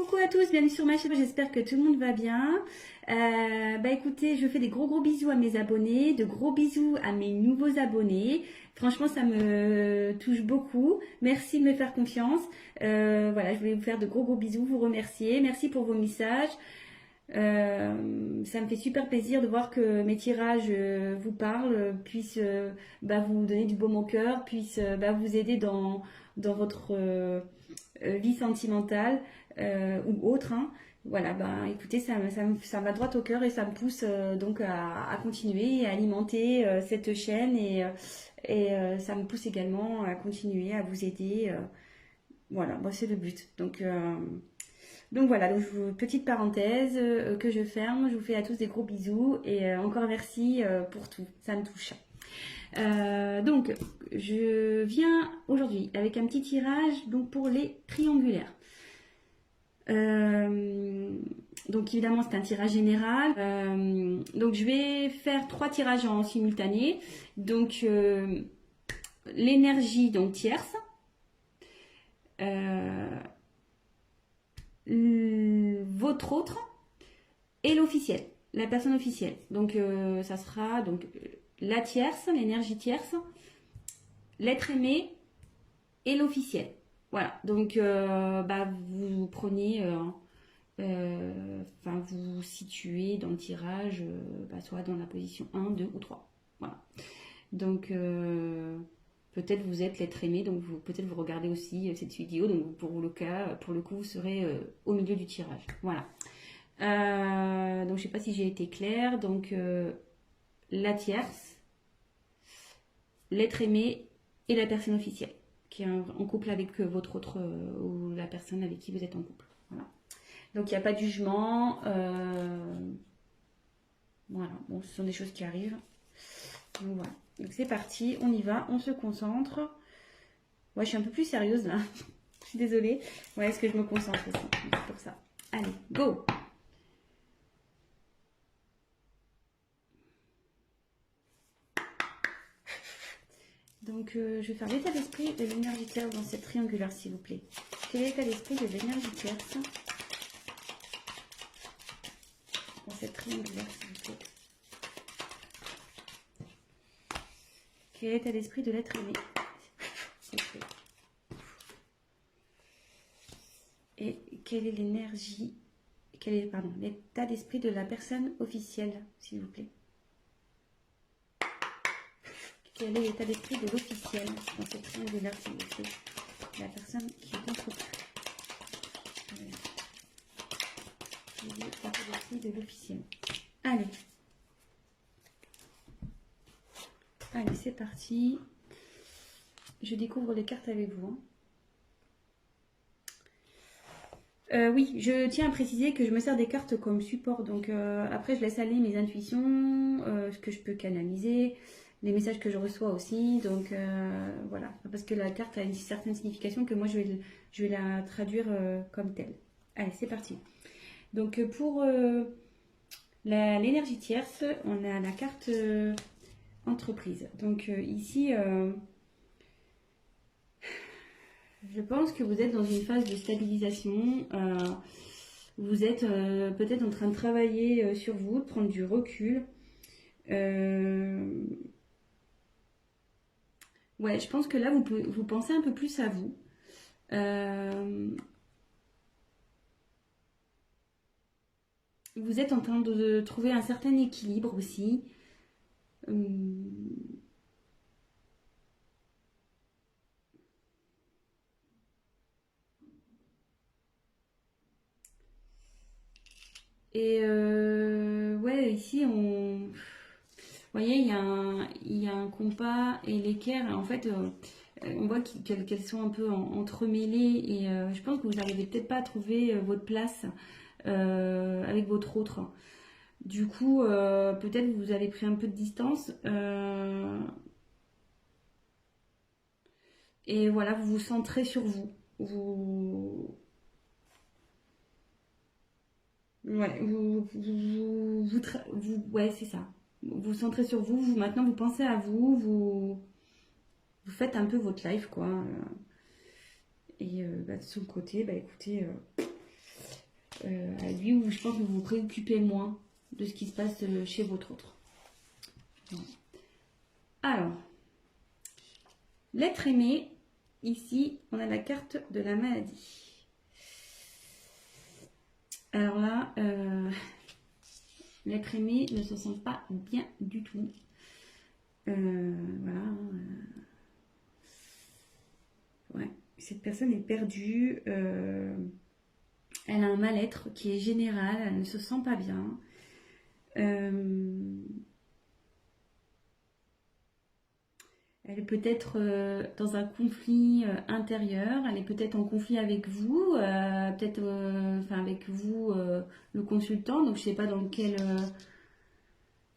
Coucou à tous, bienvenue sur ma chaîne, j'espère que tout le monde va bien. Écoutez, je fais des gros bisous à mes abonnés, de gros bisous à mes nouveaux abonnés. Franchement, ça me touche beaucoup. Merci de me faire confiance. Voilà, je voulais vous faire de gros bisous, vous remercier. Merci pour vos messages. Ça me fait super plaisir de voir que mes tirages vous parlent, puissent vous donner du baume au cœur, puissent vous aider dans votre vie sentimentale ou autre. Hein. Voilà, écoutez, ça va droit au cœur et ça me pousse donc à continuer et à alimenter cette chaîne et ça me pousse également à continuer à vous aider. Voilà, c'est le but. Donc voilà, petite parenthèse que je ferme. Je vous fais à tous des gros bisous et encore merci pour tout. Ça me touche. Donc, je viens aujourd'hui avec un petit tirage donc pour les triangulaires. Donc évidemment c'est un tirage général. Donc je vais faire 3 tirages en simultané. Donc l'énergie donc tierce. Votre autre et l'officiel, la personne officielle. Donc ça sera donc la tierce, l'énergie tierce, l'être aimé et l'officiel. Voilà, donc vous prenez, vous vous situez dans le tirage, soit dans la position 1, 2 ou 3. Voilà. Donc peut-être vous êtes l'être aimé, donc peut-être vous regardez aussi cette vidéo, donc pour le coup, vous serez au milieu du tirage. Voilà. Donc je sais pas si j'ai été claire. Donc la tierce, l'être aimé et la personne officielle qui est en couple avec votre autre ou la personne avec qui vous êtes en couple. Voilà. Donc il n'y a pas de jugement. Voilà. Bon, ce sont des choses qui arrivent. Donc voilà. Donc c'est parti, on y va, on se concentre. Ouais, je suis un peu plus sérieuse là. Je suis désolée. Ouais, est-ce que je me concentre aussi? C'est pour ça. Allez, go! Donc je vais faire l'état d'esprit de l'énergie tierce dans cette triangulaire, s'il vous plaît. Quel est l'état d'esprit de l'énergie tierce dans cette triangulaire, s'il vous plaît? Quel est l'état d'esprit de l'être aimé? Et quelle est l'énergie, l'état d'esprit de la personne officielle, s'il vous plaît? Quel est l'état d'esprit de l'officiel dans cette triangulaire, s'il vous plaît? La personne qui est en couple. Quel est l'état d'esprit de l'officiel? Allez. Allez, c'est parti. Je découvre les cartes avec vous. Oui, je tiens à préciser que je me sers des cartes comme support. Donc après, je laisse aller mes intuitions, ce que je peux canaliser, les messages que je reçois aussi. Donc voilà, parce que la carte a une certaine signification que moi, je vais la traduire comme telle. Allez, c'est parti. Donc pour l'énergie tierce, on a la carte entreprise. Donc ici... je pense que vous êtes dans une phase de stabilisation. Vous êtes peut-être en train de travailler sur vous, de prendre du recul. Ouais, je pense que là, vous pensez un peu plus à vous. Vous êtes en train de trouver un certain équilibre aussi. Et ouais, ici, vous voyez, il y a un compas et l'équerre. En fait, on voit qu'elles sont un peu entremêlées et je pense que vous n'arrivez peut-être pas à trouver votre place avec votre autre. Du coup, peut-être vous avez pris un peu de distance. Et voilà, vous vous centrez sur vous. Ouais, ouais, c'est ça. Vous vous centrez sur vous, maintenant vous pensez à vous, vous faites un peu votre life, quoi. Et de son côté, écoutez, à lui, où je pense que vous vous préoccupez moins de ce qui se passe chez votre autre. Voilà. Alors, l'être aimé, ici, on a la carte de la maladie. Alors là, l'être aimé ne se sent pas bien du tout. Voilà. Ouais, cette personne est perdue. Elle a un mal-être qui est général. Elle ne se sent pas bien. Elle est peut-être dans un conflit intérieur. Elle est peut-être en conflit avec vous, peut-être avec vous, le consultant. Donc je ne sais pas dans quelle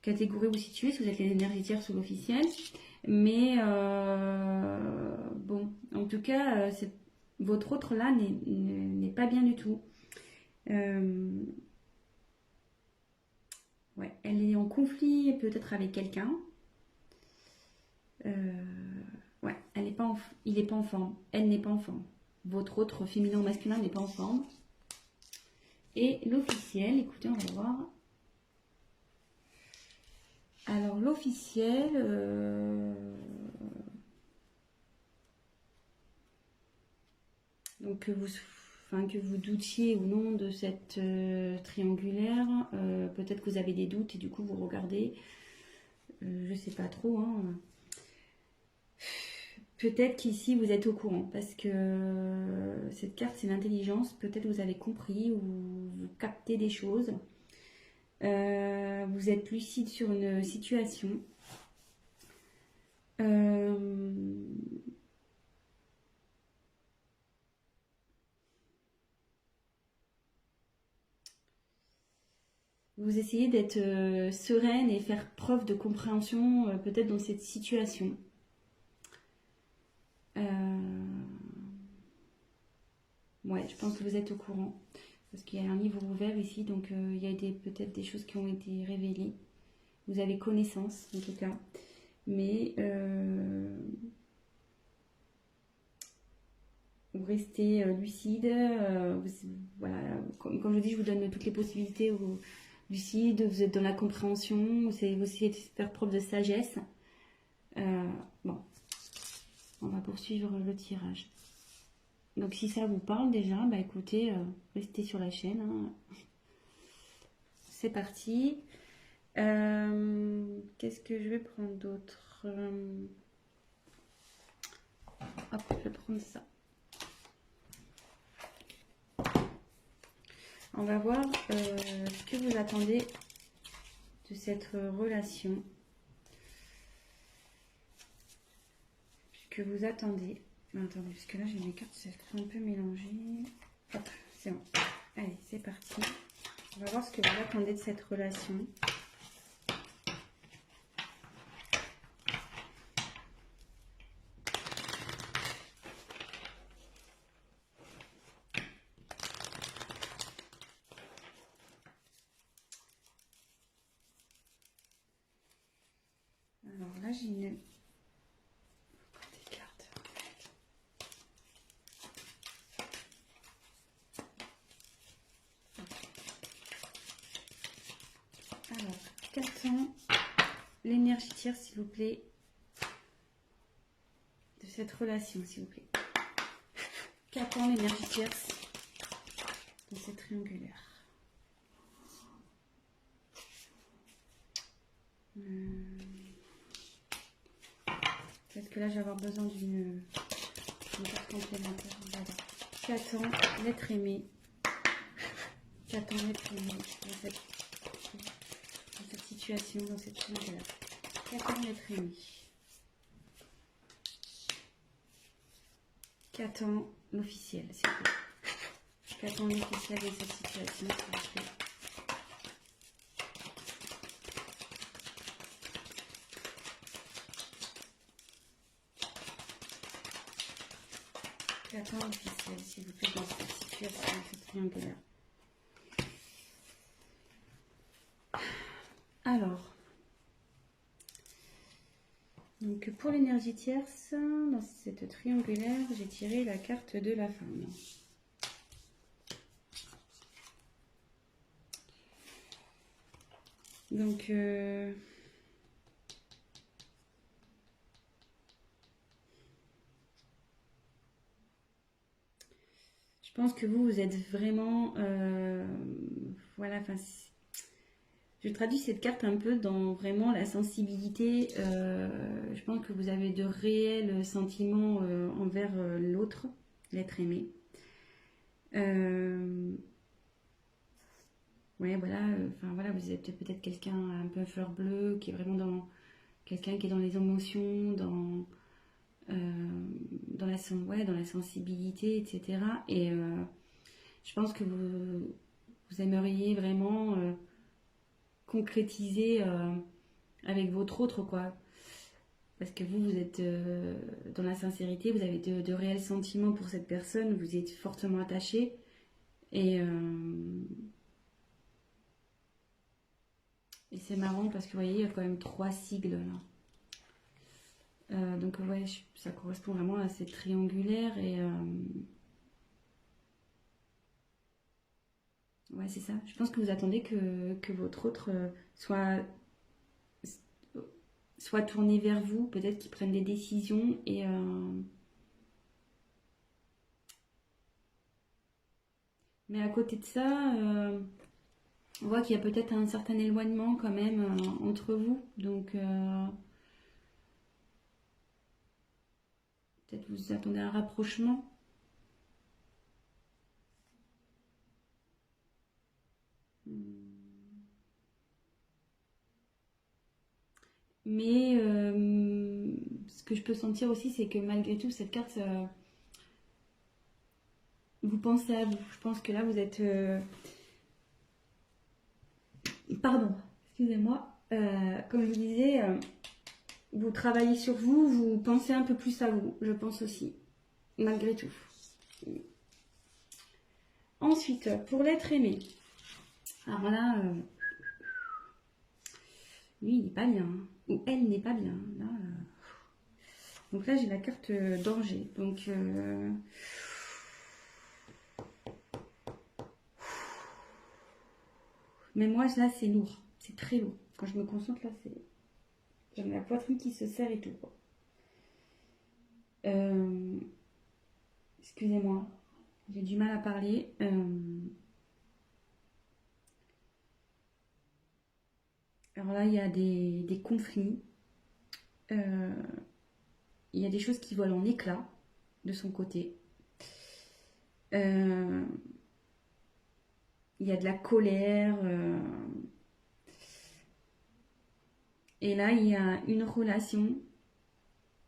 catégorie vous situez, si vous êtes l'énergie tierce ou l'officiel. Mais bon, en tout cas, votre autre là n'est pas bien du tout. Ouais, elle est en conflit peut-être avec quelqu'un. Ouais, il n'est pas en forme. Elle n'est pas en forme. Votre autre féminin ou masculin n'est pas en forme. Et l'officiel, écoutez, on va voir. Alors l'officiel, donc que vous doutiez ou non de cette triangulaire, peut-être que vous avez des doutes et du coup vous regardez. Je sais pas trop, hein. Peut-être qu'ici vous êtes au courant parce que cette carte c'est l'intelligence. Peut-être vous avez compris ou vous captez des choses. Vous êtes lucide sur une situation. Vous essayez d'être sereine et faire preuve de compréhension peut-être dans cette situation. Ouais, je pense que vous êtes au courant. Parce qu'il y a un livre ouvert ici, donc il y a peut-être des choses qui ont été révélées. Vous avez connaissance, en tout cas. Mais vous restez lucide. Voilà, comme je dis, je vous donne toutes les possibilités. Lucide, vous êtes dans la compréhension, vous essayez de faire preuve de sagesse. Bon, on va poursuivre le tirage. Donc si ça vous parle déjà, bah écoutez, restez sur la chaîne. Hein. C'est parti. Qu'est-ce que je vais prendre d'autre? Hop, je vais prendre ça. On va voir ce que vous attendez de cette relation. Ce que vous attendez. Attendez, parce que là j'ai mes cartes, ça fait un peu mélangé. Hop, c'est bon. Allez, c'est parti. On va voir ce que vous attendez de cette relation. Alors là j'ai une... des cartes. Alors, qu'attend l'énergie tierce, s'il vous plaît, de cette relation, s'il vous plaît. Qu'attend l'énergie tierce dans cette triangulaire? Peut-être que là, je vais avoir besoin d'une carte complémentaire. Voilà. Qu'attend l'être aimé? Qu'attend l'être aimé dans cette situation, dans cette triangulaire? Qu'attend l'être aimé? Qu'attend l'officiel, s'il vous plaît? Qu'attend l'officiel de cette situation, s'il vous plaît? Qu'attend l'officiel, s'il vous plaît, dans cette situation, cette triangulaire? Alors, donc pour l'énergie tierce, dans cette triangulaire, j'ai tiré la carte de la femme. Donc, je pense que vous êtes vraiment... voilà, enfin, je traduis cette carte un peu dans vraiment la sensibilité. Je pense que vous avez de réels sentiments envers l'autre, l'être aimé. Ouais, voilà, enfin voilà, vous êtes peut-être quelqu'un un peu fleur bleue, qui est vraiment dans quelqu'un qui est dans les émotions, euh, ouais, dans la sensibilité, etc. Et je pense que vous aimeriez vraiment concrétiser avec votre autre, quoi. Parce que vous êtes dans la sincérité, vous avez de réels sentiments pour cette personne, vous êtes fortement attaché. Et, et c'est marrant parce que vous voyez, il y a quand même 3 sigles là. Donc ouais, ça correspond vraiment à cette triangulaire et ouais, c'est ça. Je pense que vous attendez que votre autre soit tourné vers vous, peut-être qu'il prenne des décisions et mais à côté de ça, on voit qu'il y a peut-être un certain éloignement quand même entre vous. Donc peut-être vous attendez un rapprochement. Mais ce que je peux sentir aussi, c'est que malgré tout, cette carte, vous pensez à vous. Je pense que là, vous êtes... Pardon, excusez-moi. Comme je vous disais, vous travaillez sur vous, vous pensez un peu plus à vous, je pense aussi, malgré tout. Ensuite, pour l'être aimé. Alors là, lui, il n'est pas bien. Ou elle n'est pas bien. Là, donc là, j'ai la carte danger. Donc... mais moi, là, c'est lourd. C'est très lourd. Quand je me concentre, là, c'est... J'ai la poitrine qui se serre et tout, quoi. Excusez-moi. J'ai du mal à parler. Alors là, il y a des conflits. Il y a des choses qui volent en éclats de son côté. Il y a de la colère. Et là, il y a une relation,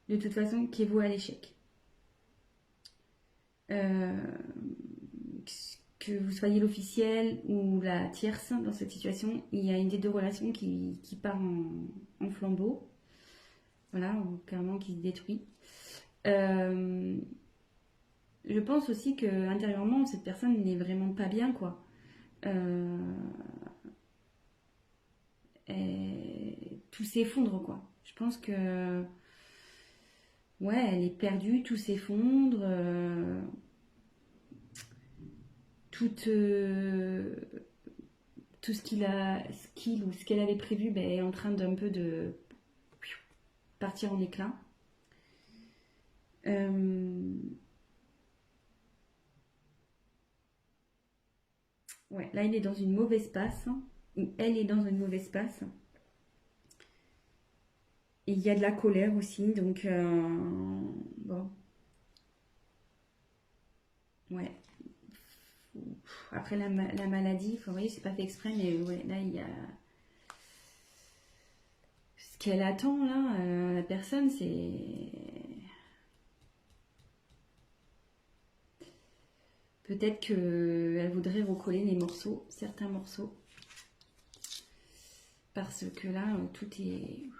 de toute façon, qui est vouée à l'échec. Que vous soyez l'officiel ou la tierce dans cette situation, il y a une des deux relations qui part en flambeau. Voilà, ou carrément qui se détruit. Je pense aussi que intérieurement, cette personne n'est vraiment pas bien, quoi. Tout s'effondre, quoi. Je pense que ouais, elle est perdue, tout s'effondre, tout, tout ce qu'il ou ce qu'elle avait prévu ben, est en train d'un peu de partir en éclats. Ouais, là il est dans une mauvaise passe, ou elle est dans une mauvaise passe. Et il y a de la colère aussi, donc bon, ouais. Après la maladie, vous voyez, c'est pas fait exprès, mais ouais, là il y a ce qu'elle attend là, la personne, c'est peut-être qu'elle voudrait recoller les morceaux, certains morceaux, parce que là tout est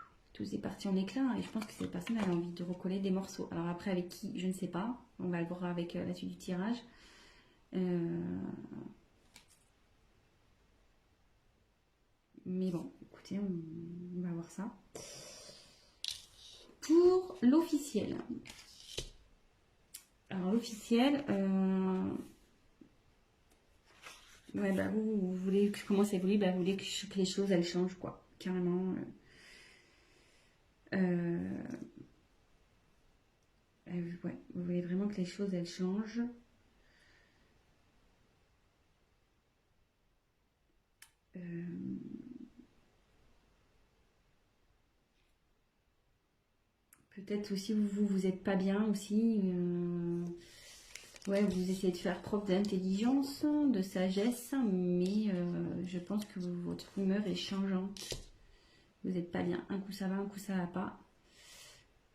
parti en éclat et je pense que cette personne elle a envie de recoller des morceaux. Alors après avec qui, je ne sais pas, on va le voir avec la suite du tirage. Mais bon, écoutez, on va voir ça. Pour l'officiel. Alors l'officiel, Ouais, bah vous voulez que je commence à évoluer, bah vous voulez que les choses elles changent quoi, carrément. Ouais, vous voulez vraiment que les choses elles changent. Peut-être aussi vous êtes pas bien aussi. Ouais, vous essayez de faire preuve d'intelligence, de sagesse, mais je pense que votre humeur est changeante. Vous n'êtes pas bien. Un coup ça va, un coup ça va pas.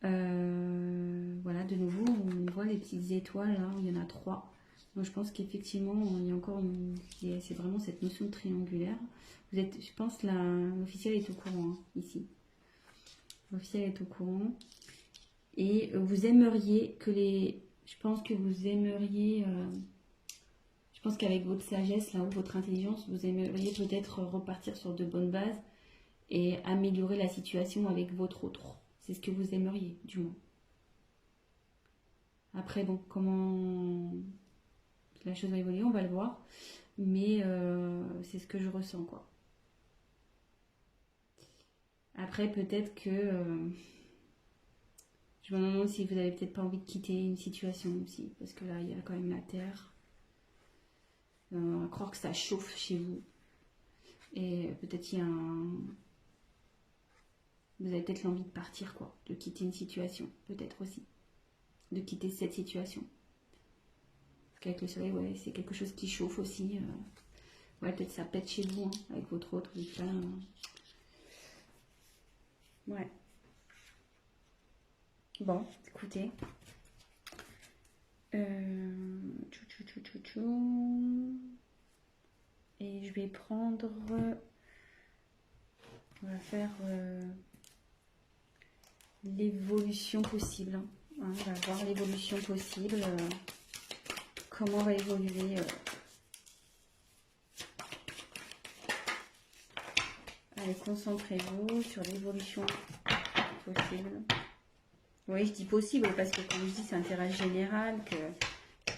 Voilà, de nouveau, on voit les petites étoiles là, il y en a 3. Donc je pense qu'effectivement, il y a encore c'est vraiment cette notion de triangulaire. Vous êtes, je pense, l'officiel est au courant hein, ici. L'officiel est au courant. Et vous aimeriez que je pense que vous aimeriez, je pense qu'avec votre sagesse, là, ou votre intelligence, vous aimeriez peut-être repartir sur de bonnes bases et améliorer la situation avec votre autre. C'est ce que vous aimeriez, du moins. Après, bon, comment la chose va évoluer, on va le voir. Mais c'est ce que je ressens, quoi. Après, peut-être que... je me demande si vous avez peut-être pas envie de quitter une situation aussi. Parce que là, il y a quand même la Terre. On va croire que ça chauffe chez vous. Et peut-être il y a vous avez peut-être l'envie de partir, quoi. De quitter une situation, peut-être aussi. De quitter cette situation. Parce qu'avec le soleil, ouais, c'est quelque chose qui chauffe aussi. Ouais, peut-être ça pète chez vous, hein, avec votre autre. Ouais. Bon, écoutez. Et je vais prendre... On va faire l'évolution possible. Hein. On va voir l'évolution possible. Comment va évoluer... Allez, concentrez-vous sur l'évolution possible. Oui, je dis possible parce que comme je dis, c'est un tirage général, que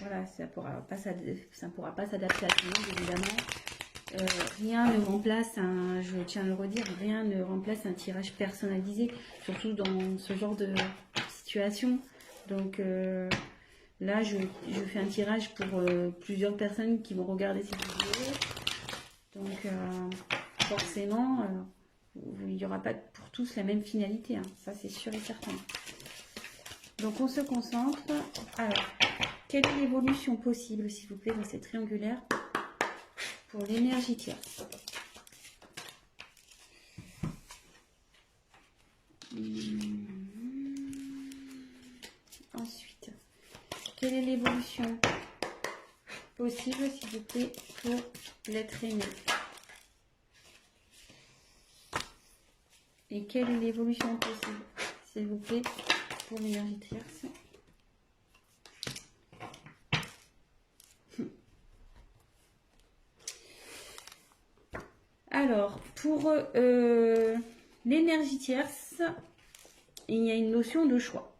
voilà, ça pourra pas s'adapter à tout le monde, évidemment. Rien ne remplace je tiens à le redire, rien ne remplace un tirage personnalisé, surtout dans ce genre de situation. Donc là, je fais un tirage pour plusieurs personnes qui vont regarder cette vidéo. Donc forcément, il n'y aura pas pour tous la même finalité, hein. Ça c'est sûr et certain. Donc on se concentre. Alors, quelle est l'évolution possible, s'il vous plaît, dans cette triangulaire pour l'énergie tierce? Ensuite, quelle est l'évolution possible, s'il vous plaît, pour l'être aimé? Et quelle est l'évolution possible, s'il vous plaît, pour l'énergie tierce? Alors, pour l'énergie tierce, il y a une notion de choix.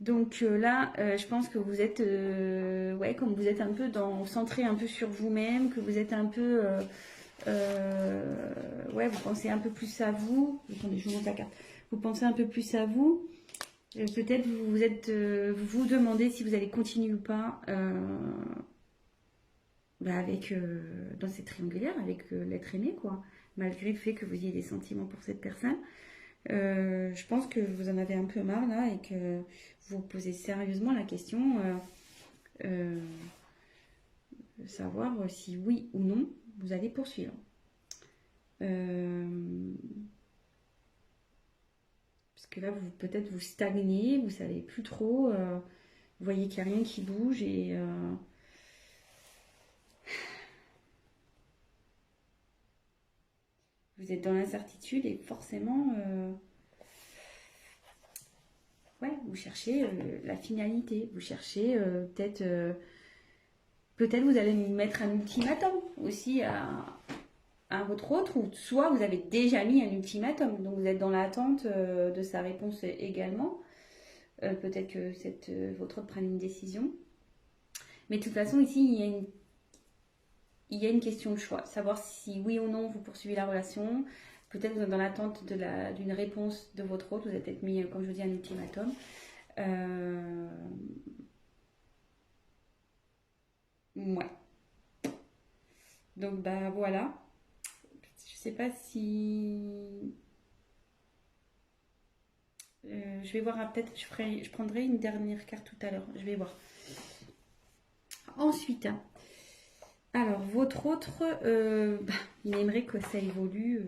Donc là, je pense que vous êtes, ouais, comme vous êtes un peu centré un peu sur vous-même, que vous êtes un peu, ouais, vous pensez un peu plus à vous. Attendez, je vous montre la carte. Vous pensez un peu plus à vous. Peut-être vous vous demandez si vous allez continuer ou pas avec dans cette triangulaire, avec l'être aimé, quoi. Malgré le fait que vous ayez des sentiments pour cette personne. Je pense que vous en avez un peu marre là et que vous vous posez sérieusement la question de savoir si oui ou non vous allez poursuivre. Parce que là, peut-être vous stagnez, vous savez plus trop, vous voyez qu'il n'y a rien qui bouge et vous êtes dans l'incertitude et forcément, ouais, vous cherchez la finalité, vous cherchez peut-être vous allez mettre un ultimatum aussi à votre autre, ou soit vous avez déjà mis un ultimatum, donc vous êtes dans l'attente de sa réponse également. Peut-être que votre autre prenne une décision. Mais de toute façon, ici, il y a une question de choix. Savoir si oui ou non vous poursuivez la relation. Peut-être vous êtes dans l'attente d'une réponse de votre autre. Vous avez peut-être mis, comme je vous dis, un ultimatum. Euh, ouais. Donc, bah voilà. Je sais pas si. Je vais voir, peut-être je prendrai une dernière carte tout à l'heure. Je vais voir. Ensuite, alors votre autre, il aimerait que ça évolue.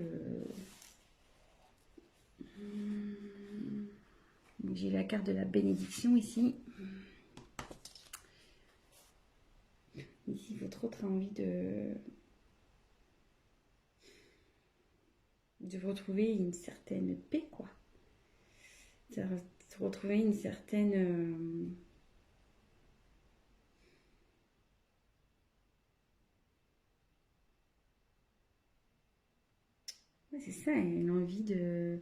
J'ai la carte de la bénédiction ici. Ici, votre autre a envie de retrouver une certaine paix, quoi. De retrouver une certaine. Ouais, c'est ça, une envie de.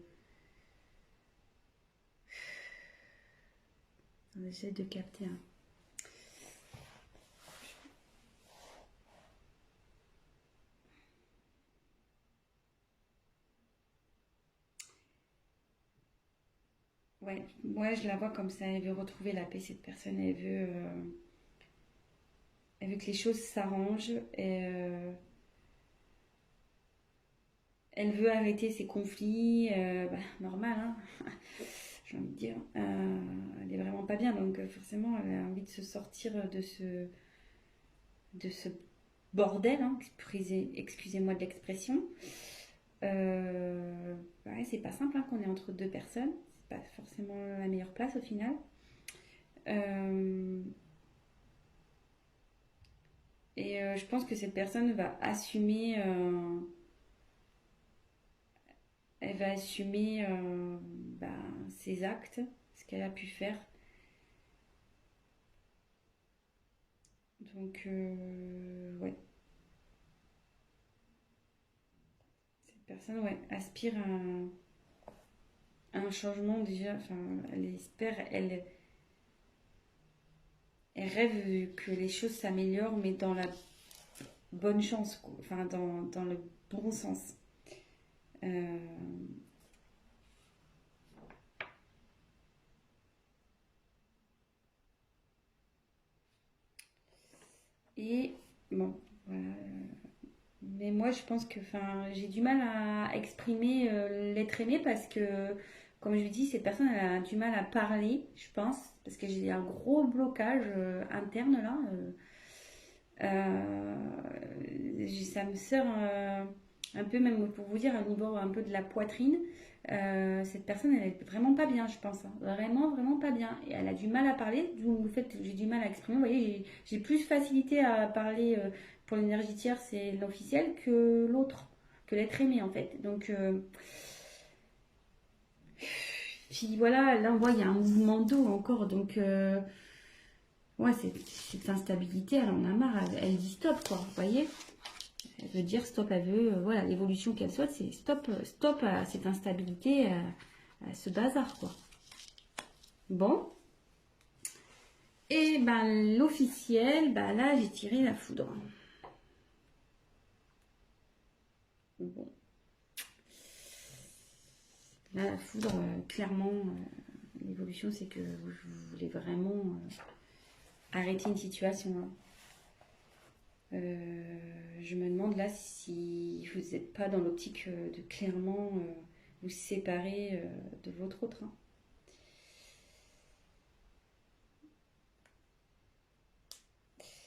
J'essaie de capter un. Ouais, moi je la vois comme ça, elle veut retrouver la paix, cette personne, elle veut que les choses s'arrangent, elle veut arrêter ses conflits, normal, hein, j'ai envie de dire. Elle est vraiment pas bien, donc forcément elle a envie de se sortir de ce bordel, hein, excusez-moi de l'expression. Ouais, c'est pas simple hein, qu'on est entre deux personnes, c'est pas forcément la meilleure place au final. Euh, je pense que cette personne va assumer, elle va assumer ses actes, ce qu'elle a pu faire. Donc, ouais, cette personne, ouais, aspire à un changement déjà. Enfin, elle espère, elle rêve que les choses s'améliorent, mais dans la bonne chance, quoi. Enfin, dans le bon sens. Euh, et bon, voilà. Mais moi, je pense que, enfin, j'ai du mal à exprimer l'être aimé parce que, comme je vous dis, cette personne elle a du mal à parler, je pense, parce que j'ai un gros blocage interne là. Ça me sert un peu, même pour vous dire, au niveau un peu de la poitrine. Cette personne, elle est vraiment pas bien, je pense, hein. Vraiment, vraiment pas bien. Et elle a du mal à parler, d'où le fait que j'ai du mal à exprimer. Vous voyez, j'ai plus facilité à parler pour l'énergie tierce et l'officiel que l'autre, que l'être aimé en fait. Donc, puis voilà, là on voit, il y a un mouvement d'eau encore. Donc, ouais, cette instabilité, elle en a marre. Elle dit stop, quoi. Vous voyez? Elle veut dire stop, elle veut, voilà, l'évolution qu'elle souhaite, c'est stop, stop à cette instabilité, à ce bazar, quoi. Bon. Et ben l'officiel, ben là j'ai tiré la foudre. Bon. Là la foudre, clairement, l'évolution c'est que vous voulez vraiment arrêter une situation, hein. Je me demande là si vous n'êtes pas dans l'optique de clairement vous séparer de votre autre, hein.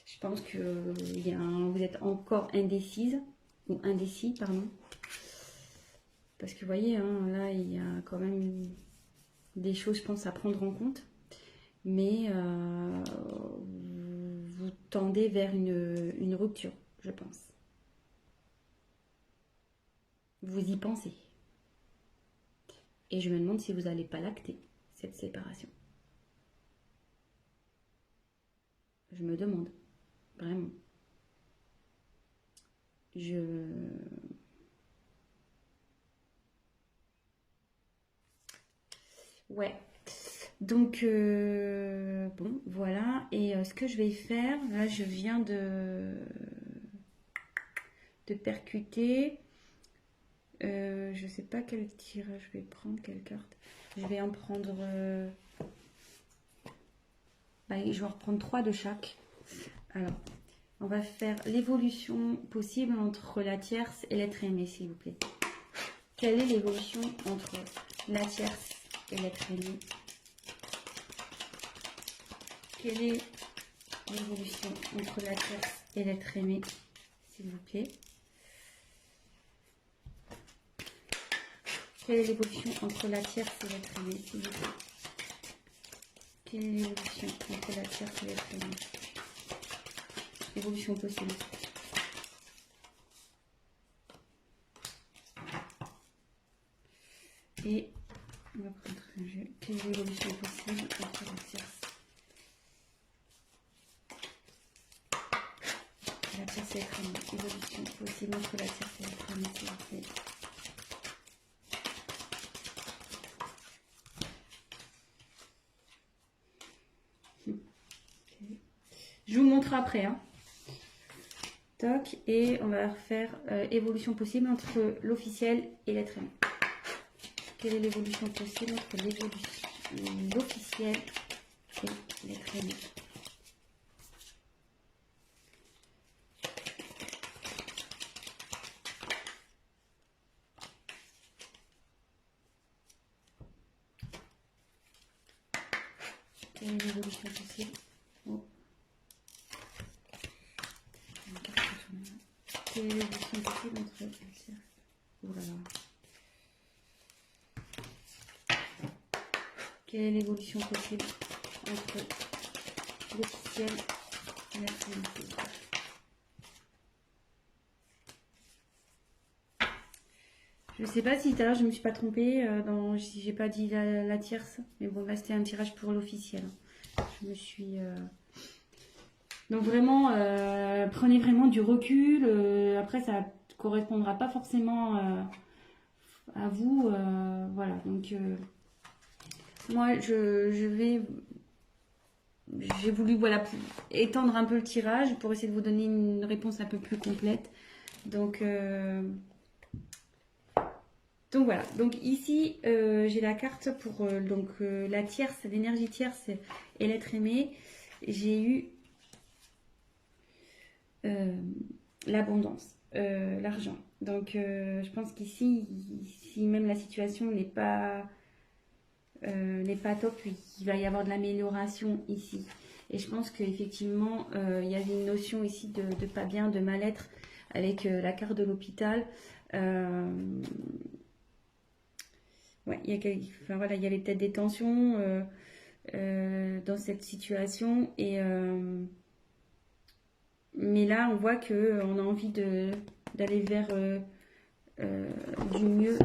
Je pense que vous êtes encore indécise, ou indécis, pardon. Parce que vous voyez, hein, là, il y a quand même des choses, je pense, à prendre en compte. Mais vous tendez vers une rupture, je pense. Vous y pensez. Et je me demande si vous n'allez pas l'acter, cette séparation. Je me demande, vraiment. Je... Ouais. Donc, bon, voilà. Et ce que je vais faire, là, je viens de percuter. Je sais pas quel tirage je vais prendre, quelle carte. Je vais en prendre. Je vais en reprendre 3 de chaque. Alors, on va faire l'évolution possible entre la tierce et l'être aimé, s'il vous plaît. Quelle est l'évolution entre la tierce et l'être aimé? Quelle est l'évolution entre la tierce et l'être aimé, s'il vous plaît? Quelle est l'évolution entre la tierce et l'être aimé, s'il vous plaît? Quelle est l'évolution entre la tierce et l'être aimé? Évolution possible. Et on va prendre un jeu. Quelle est l'évolution possible entre la tierce? La tierce et l'être aimé. Évolution possible entre la tierce et l'être aimé, s'il vous plaît. Je vous montre après. Hein. Toc, et on va refaire évolution possible entre l'officiel et l'être aimé. Quelle est l'évolution possible entre l'officiel et l'être aimé? Quelle est l'évolution possible? Oh. Quelle est l'évolution possible entre oh là là. Quelle est l'évolution possible entre l'officiel et l'être aimé? Je sais pas si tout à l'heure je me suis pas trompée, si j'ai pas dit la tierce, mais bon là c'était un tirage pour l'officiel. Je me suis... Donc vraiment, prenez vraiment du recul, après ça correspondra pas forcément à vous, voilà. Donc moi j'ai voulu voilà, étendre un peu le tirage pour essayer de vous donner une réponse un peu plus complète. Donc voilà, donc ici j'ai la carte pour la tierce, l'énergie tierce et l'être aimé. J'ai eu l'abondance, l'argent. Donc je pense qu'ici, si même la situation n'est pas top, il va y avoir de l'amélioration ici. Et je pense qu'effectivement, il y avait une notion ici de pas bien, de mal-être avec la carte de l'hôpital. Ouais, il y avait peut-être des tensions dans cette situation. Mais là, on voit qu'on a envie d'aller vers du mieux.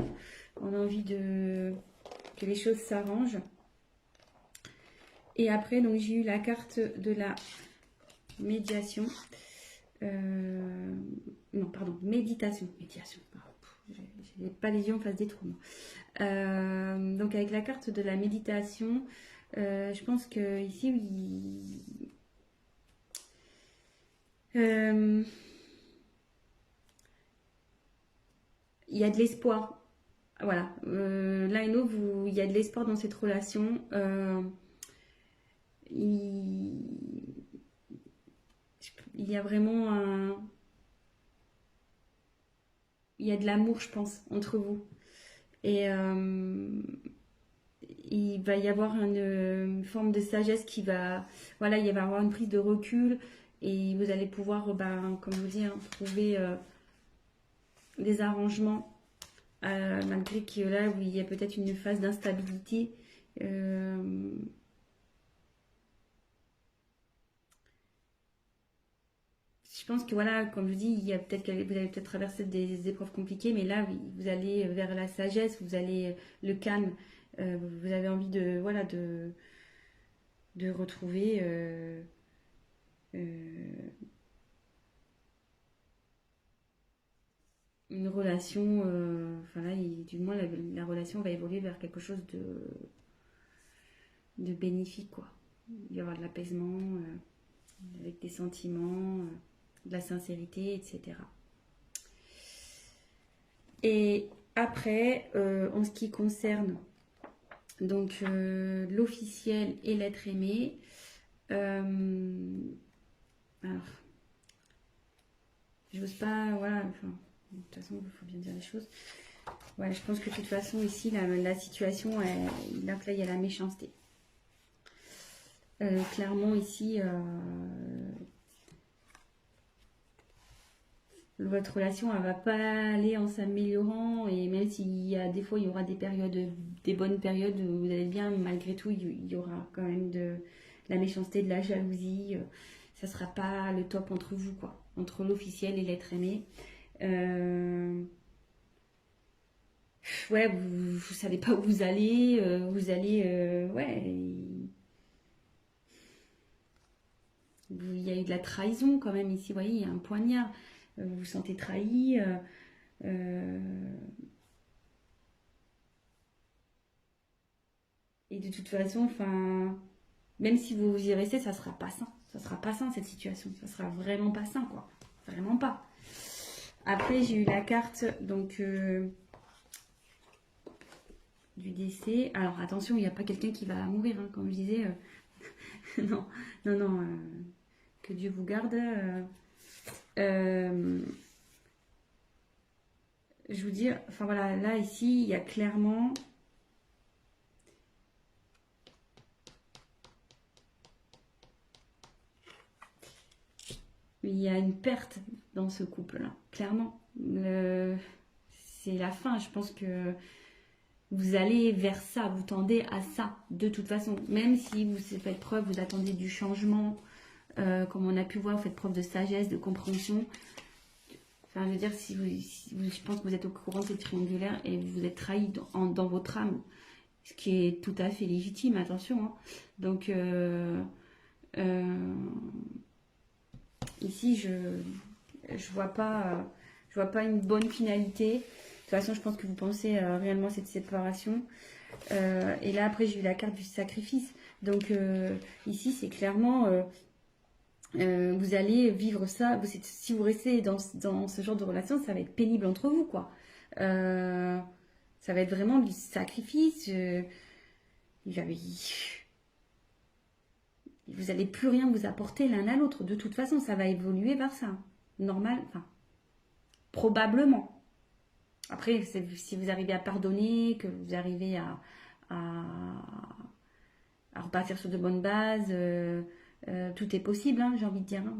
On a envie que les choses s'arrangent. Et après, donc j'ai eu la carte de la médiation. Non, pardon, méditation. Médiation. J'ai pas les yeux en face des trous. Donc avec la carte de la méditation, je pense que ici, il y a de l'espoir. Voilà. L'un et l'autre, il y a de l'espoir dans cette relation. Il y a vraiment il y a de l'amour, je pense, entre vous. Et il va y avoir une forme de sagesse qui va... Voilà, il va y avoir une prise de recul et vous allez pouvoir, comme je vous dis, trouver des arrangements malgré que là, où il y a peut-être une phase d'instabilité. Je pense que voilà, comme je dis, il y a peut-être vous allez peut-être traverser des épreuves compliquées, mais là, vous allez vers la sagesse, vous allez le calme. Vous avez envie de voilà de retrouver une relation. Enfin là, du moins la relation va évoluer vers quelque chose bénéfique, quoi. Il va y avoir de l'apaisement, avec des sentiments, de la sincérité, etc. Et après, en ce qui concerne donc l'officiel et l'être aimé, alors, j'ose pas, voilà, enfin, de toute façon, il faut bien dire les choses. Ouais, je pense que de toute façon, ici, la situation, là, il y a la méchanceté. Clairement, ici, votre relation, elle va pas aller en s'améliorant. Et même s'il y a des fois, il y aura des périodes, des bonnes périodes où vous allez bien, malgré tout, il y aura quand même de la méchanceté, de la jalousie. Ça sera pas le top entre vous, quoi. Entre l'officiel et l'être aimé. Ouais, vous savez pas où vous allez, ouais, il y a eu de la trahison quand même ici, vous voyez, il y a un poignard, vous vous sentez trahi, euh, et de toute façon, enfin, même si vous y restez, ça sera pas sain cette situation, ça sera vraiment pas sain, quoi, vraiment pas. Après, j'ai eu la carte, donc, du décès. Alors attention, il n'y a pas quelqu'un qui va mourir, hein, comme je disais. Non, non, non. Que Dieu vous garde. Euh, je vous dis, enfin voilà, là ici, il y a clairement. Il y a une perte dans ce couple-là, clairement. C'est la fin. Je pense que vous allez vers ça, vous tendez à ça, de toute façon. Même si vous faites preuve, vous attendez du changement, comme on a pu voir, vous faites preuve de sagesse, de compréhension. Enfin, je veux dire, je pense que vous êtes au courant de cette triangulaire et vous êtes trahi dans votre âme, ce qui est tout à fait légitime, attention, hein. Donc, euh, ici, je vois pas une bonne finalité. De toute façon, je pense que vous pensez réellement à cette séparation. Et là, après, j'ai eu la carte du sacrifice. Donc, ici, c'est clairement, vous allez vivre ça. Si vous restez dans ce genre de relation, ça va être pénible entre vous, quoi. Ça va être vraiment du sacrifice. Vous allez plus rien vous apporter l'un à l'autre. De toute façon, ça va évoluer vers ça. Normal, enfin, probablement. Après, si vous arrivez à pardonner, que vous arrivez à, à repartir sur de bonnes bases, tout est possible, hein, j'ai envie de dire, hein.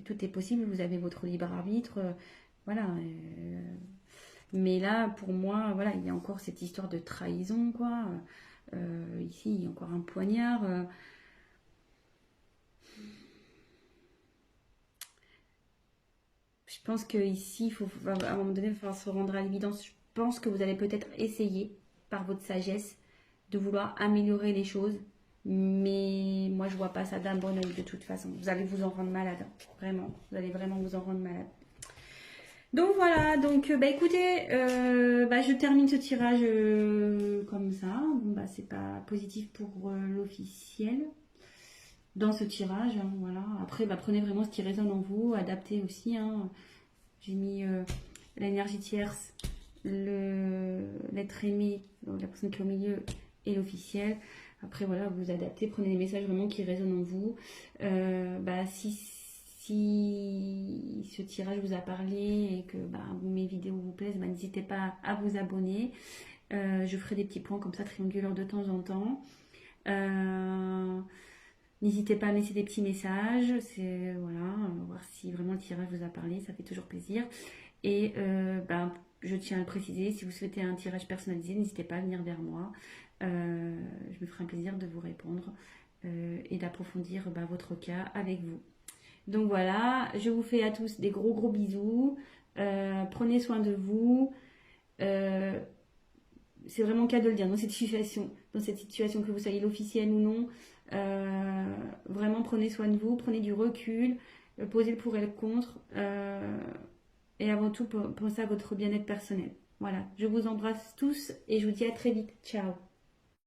Tout est possible, vous avez votre libre arbitre. Voilà. Mais là, pour moi, voilà, il y a encore cette histoire de trahison, quoi. Ici, il y a encore un poignard. Je pense qu'ici, à un moment donné, il va falloir se rendre à l'évidence. Je pense que vous allez peut-être essayer, par votre sagesse, de vouloir améliorer les choses. Mais moi, je vois pas ça d'un bon oeil de toute façon. Vous allez vous en rendre malade. Vraiment. Vous allez vraiment vous en rendre malade. Donc voilà, donc bah écoutez, je termine ce tirage comme ça. Bon, bah c'est pas positif pour l'officiel dans ce tirage, hein, voilà. Après, bah, prenez vraiment ce qui résonne en vous, adaptez aussi, hein. J'ai mis l'énergie tierce, l'être aimé, donc la personne qui est au milieu et l'officiel. Après, voilà, vous adaptez, prenez les messages vraiment qui résonnent en vous. Si ce tirage vous a parlé et que mes vidéos vous plaisent, n'hésitez pas à vous abonner. Je ferai des petits points comme ça, triangulaires de temps en temps. N'hésitez pas à me laisser des petits messages. Voilà, voir si vraiment le tirage vous a parlé, ça fait toujours plaisir. Et je tiens à le préciser, si vous souhaitez un tirage personnalisé, n'hésitez pas à venir vers moi. Je me ferai un plaisir de vous répondre et d'approfondir votre cas avec vous. Donc voilà, je vous fais à tous des gros gros bisous. Prenez soin de vous. C'est vraiment le cas de le dire dans cette situation, que vous soyez l'officiel ou non. Vraiment prenez soin de vous, prenez du recul, posez le pour et le contre. Et avant tout, pensez à votre bien-être personnel. Voilà, je vous embrasse tous et je vous dis à très vite. Ciao.